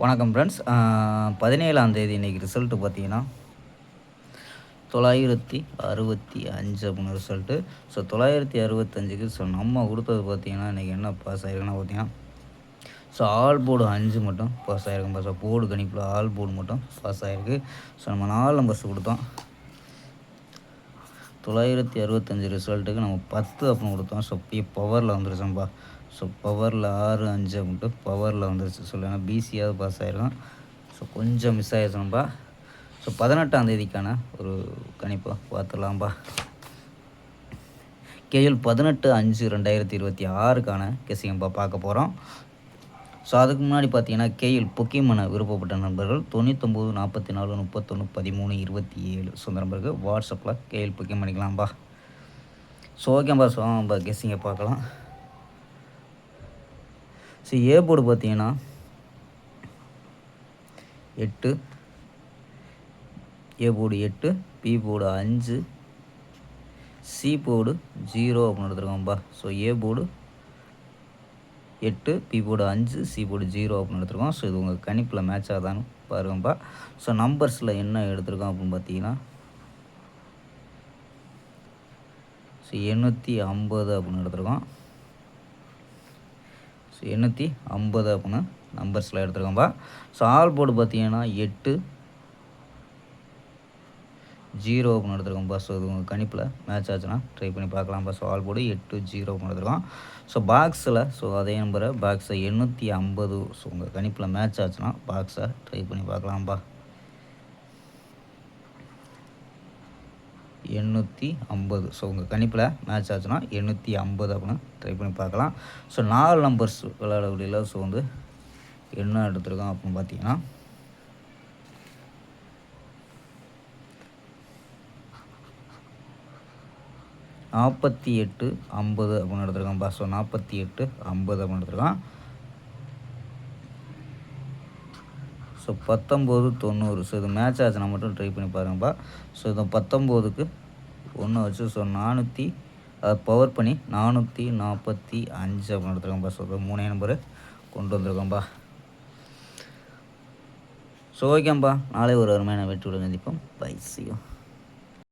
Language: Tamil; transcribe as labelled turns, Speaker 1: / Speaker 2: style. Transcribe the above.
Speaker 1: வணக்கம் ஃப்ரெண்ட்ஸ். 17ஆம் தேதி இன்றைக்கி ரிசல்ட்டு பார்த்தீங்கன்னா 965 அப்படின்னு ரிசல்ட்டு. ஸோ 965க்கு நம்ம கொடுத்தது பார்த்தீங்கன்னா இன்றைக்கி என்ன பாஸ் ஆகிருக்குன்னா பார்த்தீங்கன்னா ஆல் போர்டு 5 மட்டும் பாஸ் ஆகிருக்கும்பா. போர்டு கணிப்பில் ஆல் போர்டு மட்டும் பாஸ் ஆகிருக்கு. நம்ம 4 நம்பர்ஸ் கொடுத்தோம். 965 ரிசல்ட்டுக்கு நம்ம 10 அப்படின்னு கொடுத்தோம். பவரில் வந்துருச்சோம்பா. பவரில் 6, 5 அப்படின்ட்டு பவரில் வந்துருச்சு. இல்லைன்னா பிசியாவது பாஸ் ஆகிருக்கும். கொஞ்சம் மிஸ் ஆகிடுச்சோம்பா. 18ஆம் தேதிக்கான ஒரு கணிப்பை பார்த்துடலாம்பா. கேஎல் 18/5/2026க்கான கெஸிங்கப்பா பார்க்க போகிறோம். அதுக்கு முன்னாடி பார்த்தீங்கன்னா கேஎல் பொக்கிமனை விருப்பப்பட்ட நண்பர்கள் 99 44 31 13 27 இந்த நம்பருக்கு வாட்ஸ்அப்பில் கேஎல் பொக்கிம் பண்ணிக்கலாம்ப்பா. ஓகேம்பா. கெஸ்ஸிங்கை பார்க்கலாம். ஏ போர்டு பார்த்தீங்கன்னா 8, A board 8, B board 5, C board 0 அப்படின்னு எடுத்துருக்கோம்ப்பா. A board 8, B board 5, C board 0 அப்படின்னு எடுத்துருக்கோம். இது உங்கள் கணிப்பில் மேட்ச் ஆகுதான்னு பாருங்கப்பா. நம்பர்ஸில் என்ன எடுத்துருக்கோம் அப்படின்னு பார்த்தீங்கன்னா 850 அப்படின்னு எடுத்துருக்கோம். 850 அப்படின்னு நம்பர்ஸில் எடுத்துருக்கோம்ப்பா. ஆல் போர்டு பார்த்தீங்கன்னா 8, 0 அப்படின்னு எடுத்துருக்கோம்ப்பா. இது உங்கள் கணிப்பில் மேட்ச் ஆச்சுன்னா ட்ரை பண்ணி பார்க்கலாம்ப்பா. ஆல் போர்டு 8, 0 அப்படின்னு எடுத்துருக்கோம். பாக்ஸில் அதே நம்பரை பாக்ஸை 850 உங்கள் கணிப்பில் மேட்ச் ஆச்சுன்னா பாக்ஸை ட்ரை பண்ணி பார்க்கலாம்ப்பா. 850 உங்கள் கணிப்பில் மேட்ச் ஆச்சுன்னா 850 அப்படின்னு ட்ரை பண்ணி பார்க்கலாம். 4 நம்பர்ஸ் விளையாடக்கூடியல என்ன எடுத்துருக்கோம் அப்படின்னு பார்த்தீங்கன்னா 48, 50 அப்படின்னு எடுத்துருக்கோம்ப்பா. 48, 50 அப்படின்னு எடுத்துருக்கோம். 19, 90 இது மேட்ச் ஆச்சுன்னா மட்டும் ட்ரை பண்ணி பாருங்கப்பா. இது 19க்கு 1 வச்சு 400 பவர் பண்ணி 445 அப்படின்னு எடுத்துருக்கோம்ப்பா. இது 3 நம்பரு கொண்டு வந்திருக்கோம்ப்பா. ஓகேம்பா. நாளை ஒரு அருமையான வெற்றியுடன் சந்திப்போம். Bye, see you.